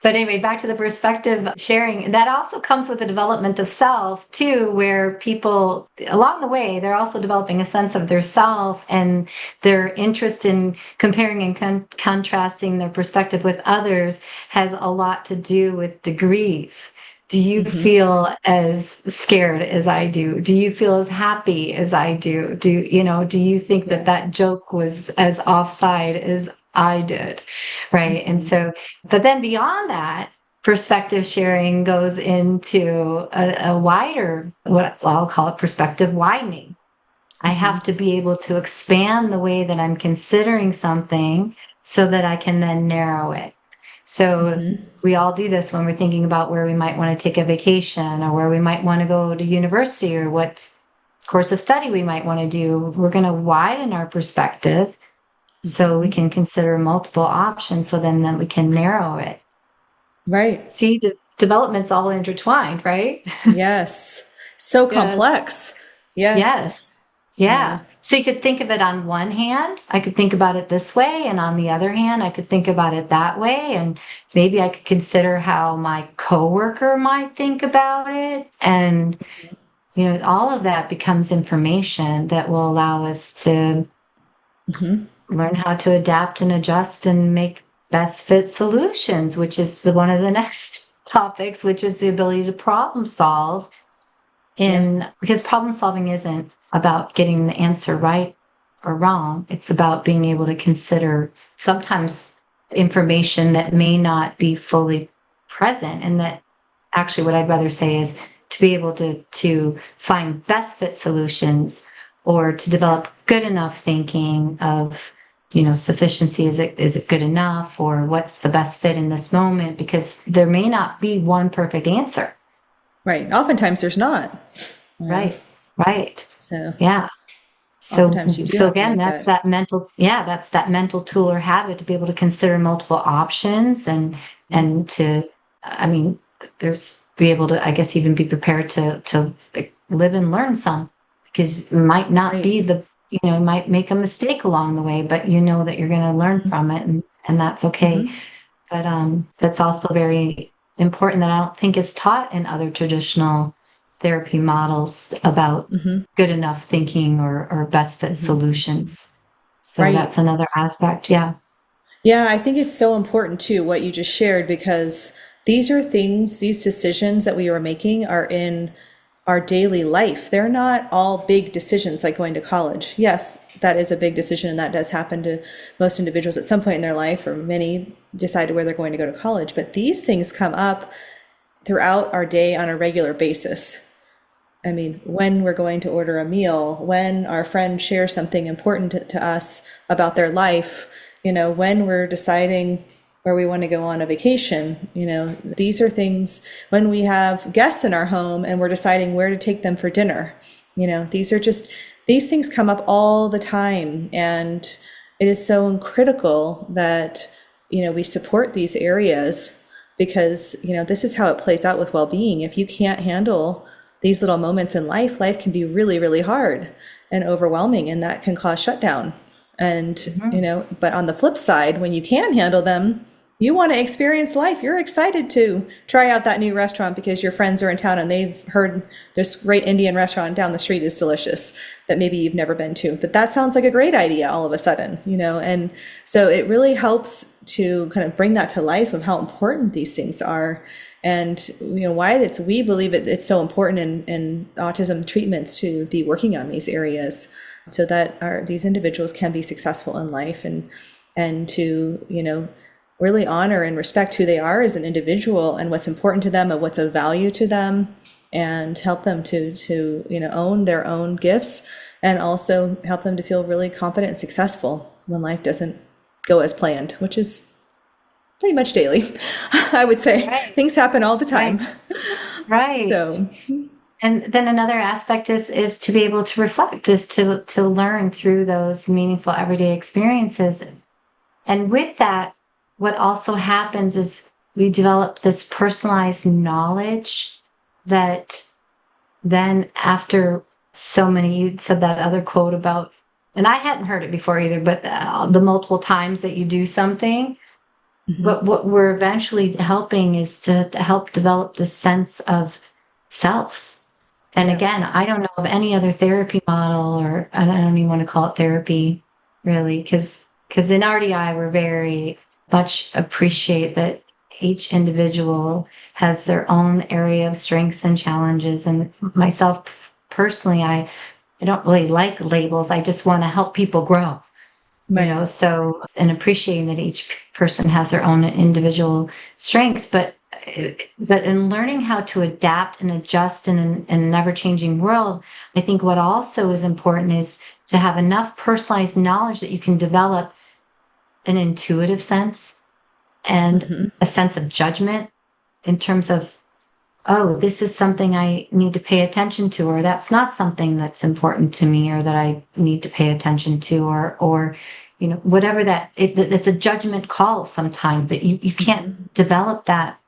But anyway, back to the perspective sharing. That also comes with the development of self too, where people along the way, they're also developing a sense of their self and their interest in comparing and contrasting their perspective with others has a lot to do with degrees. Do you feel as scared as I do? Do you feel as happy as I do? Do you think that joke was as offside as I did, right? And so, but then beyond that, perspective sharing goes into a wider, what I'll call it perspective widening. I have to be able to expand the way that I'm considering something so that I can then narrow it. So we all do this when we're thinking about where we might want to take a vacation or where we might want to go to university or what course of study we might want to do. We're going to widen our perspective so we can consider multiple options so then we can narrow it. Right. See, development's all intertwined, right? Yes. So complex. Yes. Yeah. So you could think of it on one hand, I could think about it this way. And on the other hand, I could think about it that way. And maybe I could consider how my coworker might think about it. And, all of that becomes information that will allow us to learn how to adapt and adjust and make best fit solutions, which is one of the next topics, which is the ability to problem solve because problem solving isn't about getting the answer right or wrong. It's about being able to consider sometimes information that may not be fully present, and that actually what I'd rather say is to be able to find best fit solutions, or to develop good enough thinking of, sufficiency. Is it good enough, or what's the best fit in this moment? Because there may not be one perfect answer. Right. Oftentimes there's not. Right. So yeah. So again, that's that mental tool or habit to be able to consider multiple options, and to, be able to, I guess, even be prepared to live and learn some, because it might not be might make a mistake along the way, but that you're going to learn from it, and that's okay. But that's also very important that I don't think is taught in other traditional therapy models about good enough thinking or best fit solutions. So that's another aspect. Yeah. Yeah, I think it's so important too, what you just shared, because these decisions that we are making are in our daily life. They're not all big decisions like going to college. Yes, that is a big decision, and that does happen to most individuals at some point in their life, or many decide where they're going to go to college. But these things come up throughout our day on a regular basis. I mean, when we're going to order a meal, when our friend shares something important to us about their life, when we're deciding where we want to go on a vacation, these are things when we have guests in our home and we're deciding where to take them for dinner. These things come up all the time. And it is so critical that, we support these areas, because, this is how it plays out with well-being. If you can't handle these little moments in life can be really, really hard and overwhelming, and that can cause shutdown. And, but on the flip side, when you can handle them, you want to experience life. You're excited to try out that new restaurant because your friends are in town and they've heard this great Indian restaurant down the street is delicious that maybe you've never been to. But that sounds like a great idea all of a sudden, and so it really helps to kind of bring that to life of how important these things are. And why we believe it's so important in autism treatments to be working on these areas, so that these individuals can be successful in life, and to really honor and respect who they are as an individual and what's important to them and what's of value to them, and help them to own their own gifts, and also help them to feel really confident and successful when life doesn't go as planned, which is pretty much daily, I would say. Things happen all the time. Right. So, and then another aspect is to be able to reflect, is to learn through those meaningful everyday experiences. And with that, what also happens is we develop this personalized knowledge that then, after so many, you said that other quote about, and I hadn't heard it before either, but the multiple times that you do something. But what we're eventually helping is to help develop this sense of self. And again, I don't know of any other therapy model, or I don't even want to call it therapy, really, because in RDI, we're very much appreciate that each individual has their own area of strengths and challenges. And myself personally, I don't really like labels. I just want to help people grow. So, and appreciating that each person has their own individual strengths, but in learning how to adapt and adjust in an ever-changing world, I think what also is important is to have enough personalized knowledge that you can develop an intuitive sense and a sense of judgment in terms of, oh, this is something I need to pay attention to, or that's not something that's important to me, or that I need to pay attention to, or whatever it's a judgment call sometimes, but you can't develop that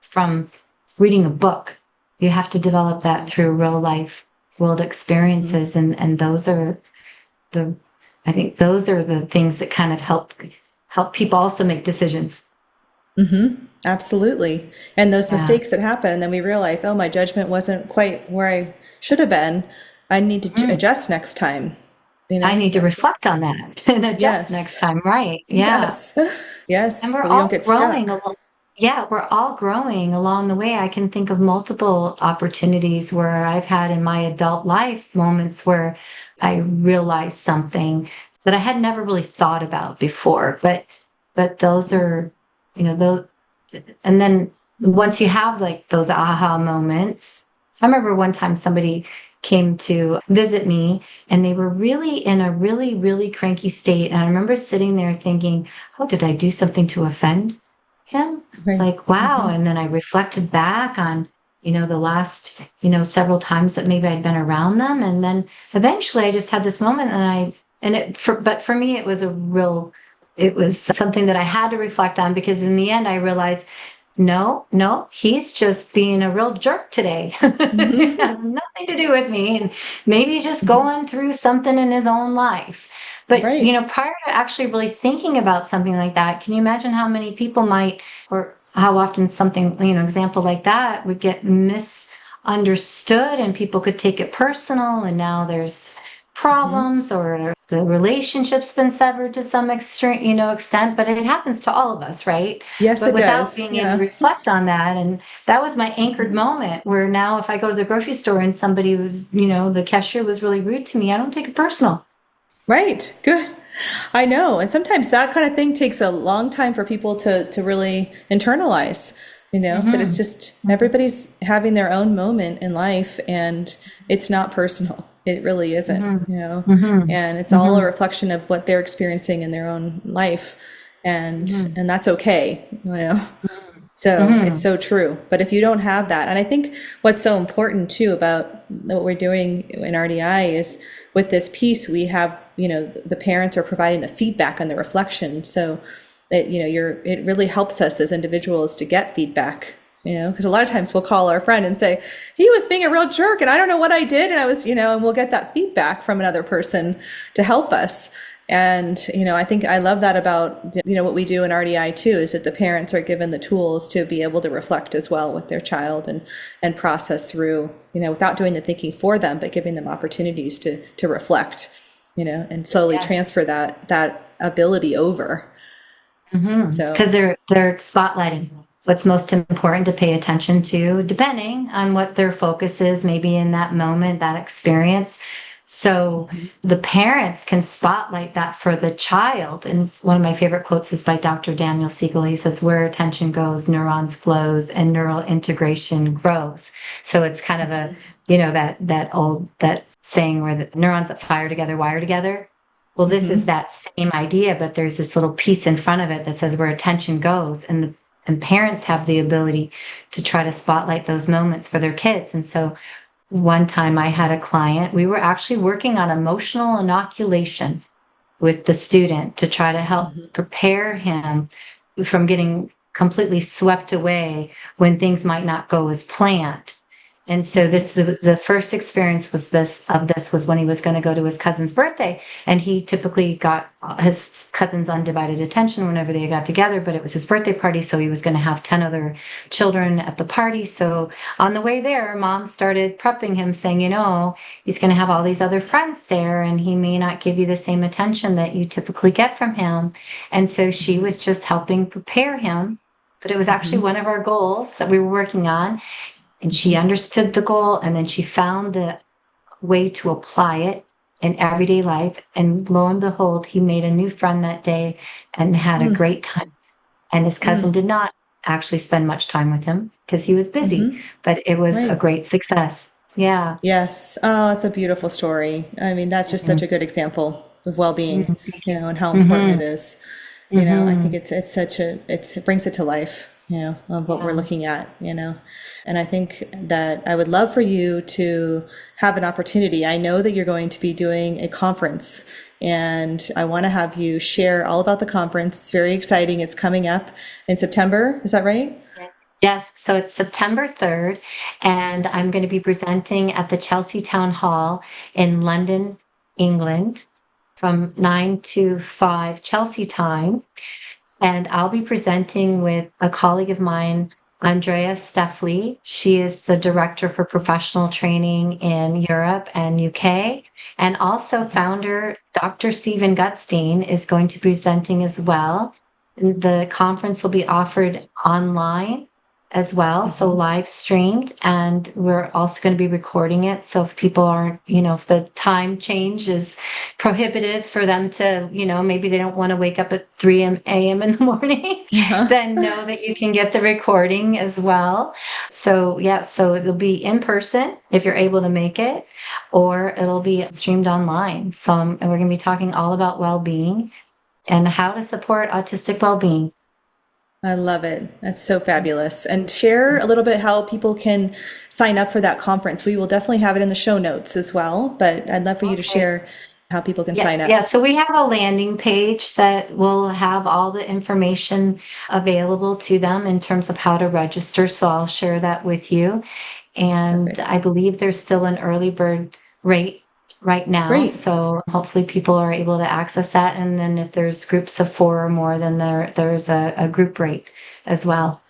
from reading a book. You have to develop that through real life world experiences, and those are I think those are the things that kind of help people also make decisions. Absolutely. And those mistakes that happen, and then we realize, oh, my judgment wasn't quite where I should have been. I need to adjust next time. I need to reflect on that and adjust next time. Right. Yeah. Yes. And we're but we all don't get growing stuck. yeah, we're all growing along the way. I can think of multiple opportunities where I've had in my adult life moments where I realized something that I had never really thought about before. But those are, those, and then once you have like those aha moments, I remember one time somebody came to visit me and they were really in a really, really cranky state. And I remember sitting there thinking, oh, did I do something to offend him? Right. Like, wow. And then I reflected back on, the last, several times that maybe I'd been around them. And then eventually I just had this moment but for me, it was something that I had to reflect on, because in the end I realized, no, he's just being a real jerk today. It has nothing to do with me. And maybe he's just going through something in his own life. But, Right. prior to actually really thinking about something like that, can you imagine how many people or how often something, example like that would get misunderstood and people could take it personal, and now there's problems, or the relationship's been severed to some extent, but it happens to all of us, right? Yes, But it without does. being able to Yeah. reflect on that, and that was my anchored moment, where now if I go to the grocery store and somebody was, the cashier was really rude to me, I don't take it personal. Right. Good. I know. And sometimes that kind of thing takes a long time for people to really internalize, that it's Mm-hmm. just everybody's having their own moment in life and it's not personal. It really isn't, Mm-hmm. Mm-hmm. and it's all a Mm-hmm. reflection of what they're experiencing in their own life. And Mm-hmm. and that's okay. So it's Mm-hmm. so true. But if you don't have that, and I think what's so important too about what we're doing in RDI is with this piece, we have, the parents are providing the feedback and the reflection. So that, it really helps us as individuals to get feedback, because a lot of times we'll call our friend and say, he was being a real jerk and I don't know what I did. And I was, and we'll get that feedback from another person to help us. And, I think I love that about, what we do in RDI too, is that the parents are given the tools to be able to reflect as well with their child and process through, without doing the thinking for them, but giving them opportunities to reflect, and slowly Yes. transfer that ability over. So, Because they're spotlighting what's most important to pay attention to, depending on what their focus is, maybe in that moment, that experience. So the parents can spotlight that for the child. And one of my favorite quotes is by Dr. Daniel Siegel. He says, "Where attention goes, neurons flows, and neural integration grows." So it's kind of that saying where the neurons that fire together wire together. Well, this is that same idea, but there's this little piece in front of it that says where attention goes, and parents have the ability to try to spotlight those moments for their kids. And so one time I had a client, we were actually working on emotional inoculation with the student to try to help prepare him from getting completely swept away when things might not go as planned. And so this was the first experience was when he was going to go to his cousin's birthday, and he typically got his cousin's undivided attention whenever they got together, but it was his birthday party, so he was going to have 10 other children at the party. So on the way there, mom started prepping him, saying, he's going to have all these other friends there, and he may not give you the same attention that you typically get from him. And so she was just helping prepare him, but it was actually one of our goals that we were working on. And she understood the goal, and then she found the way to apply it in everyday life. And lo and behold, he made a new friend that day and had a great time. And his cousin did not actually spend much time with him because he was busy, but it was a right. great success. Yeah. Yes. Oh, it's a beautiful story. I mean, that's just such a good example of well-being, Thank you. and how important Mm-hmm. it is. I think Mm-hmm. it brings it to life, of what we're Yeah. looking at. And I think that I would love for you to have an opportunity. I know that you're going to be doing a conference, and I want to have you share all about the conference. It's very exciting. It's coming up in September. Is that right? Yes, so it's September 3rd, and I'm going to be presenting at the Chelsea Town Hall in London, England, from 9 to 5 Chelsea time. And I'll be presenting with a colleague of mine, Andrea Steffley. She is the director for professional training in Europe and UK. And also founder, Dr. Stephen Gutstein, is going to be presenting as well. The conference will be offered online as well, so live streamed, and we're also going to be recording it. So if people aren't, if the time change is prohibitive for them to, maybe they don't want to wake up at 3 a.m. in the morning, then know that you can get the recording as well. So so it'll be in person if you're able to make it, or it'll be streamed online. So and we're going to be talking all about well-being and how to support autistic well-being. I love it. That's so fabulous. And share a little bit how people can sign up for that conference. We will definitely have it in the show notes as well, but I'd love for you to share how people can sign up. Yeah, so we have a landing page that will have all the information available to them in terms of how to register. So I'll share that with you. And perfect. I believe there's still an early bird rate right now. Great. So hopefully people are able to access that. And then if there's groups of 4 or more, then there's a group rate as well.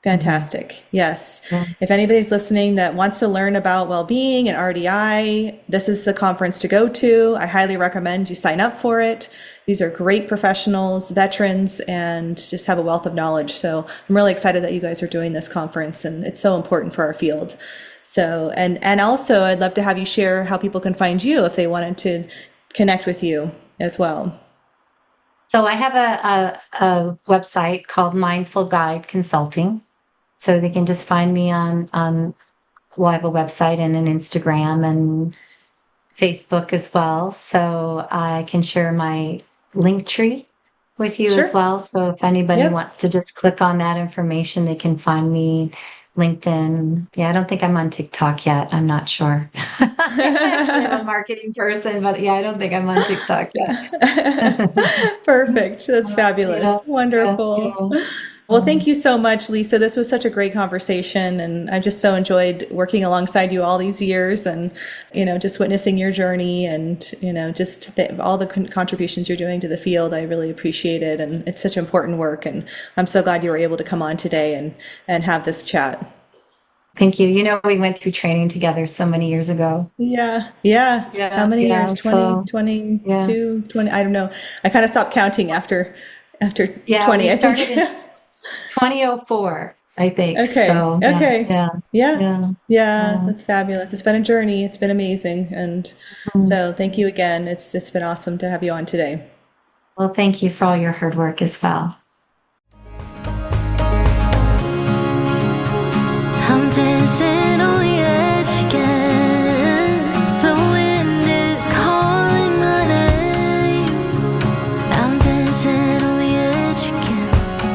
Fantastic. Yes. Yeah. If anybody's listening that wants to learn about well-being and RDI, this is the conference to go to. I highly recommend you sign up for it. These are great professionals, veterans, and just have a wealth of knowledge. So I'm really excited that you guys are doing this conference, and it's so important for our field. So, and also I'd love to have you share how people can find you if they wanted to connect with you as well. So I have a website called Mindful Guide Consulting. So they can just find me on well, I have a website and an Instagram and Facebook as well. So I can share my link tree with you as well. So if anybody wants to just click on that information, they can find me. LinkedIn. Yeah, I don't think I'm on TikTok yet. I'm not sure. Actually, I'm a marketing person, but I don't think I'm on TikTok yet. Perfect. That's fabulous. Wonderful. Well, thank you so much, Lisa. This was such a great conversation, and I've just so enjoyed working alongside you all these years, and just witnessing your journey, and just all the contributions you're doing to the field. I really appreciate it, and it's such important work, and I'm so glad you were able to come on today and have this chat. Thank you. We went through training together so many years ago. Yeah. How many years? 20, 22, 20? I don't know. I kind of stopped counting after 20. I started in 2004, I think. Okay. So, Yeah. That's fabulous. It's been a journey. It's been amazing. And so thank you again. It's been awesome to have you on today. Well, thank you for all your hard work as well. I'm dancing on the edge again. The wind is calling my name. I'm dancing on the edge again.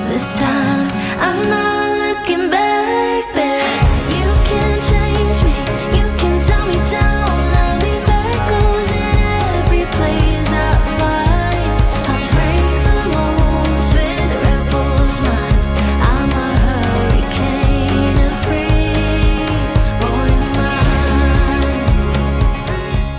This time I'm not looking back there. You can change me, you can tell me down. I'll leave echoes in every place I find. I'll break the molds with rebels mind. I'm a hurricane of free born mind.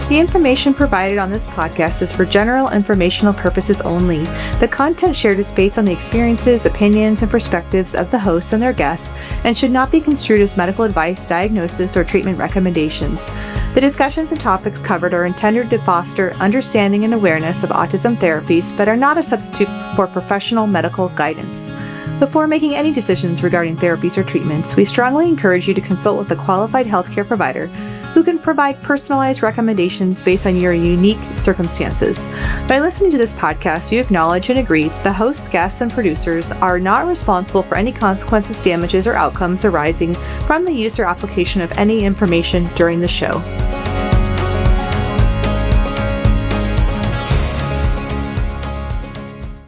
The information provided on this podcast is for general informational purposes only. The content shared is based on the experiences, opinions, and perspectives of the hosts and their guests, and should not be construed as medical advice, diagnosis, or treatment recommendations. The discussions and topics covered are intended to foster understanding and awareness of autism therapies, but are not a substitute for professional medical guidance. Before making any decisions regarding therapies or treatments, we strongly encourage you to consult with a qualified healthcare provider who can provide personalized recommendations based on your unique circumstances. By listening to this podcast, you acknowledge and agree that the hosts, guests, and producers are not responsible for any consequences, damages, or outcomes arising from the use or application of any information during the show.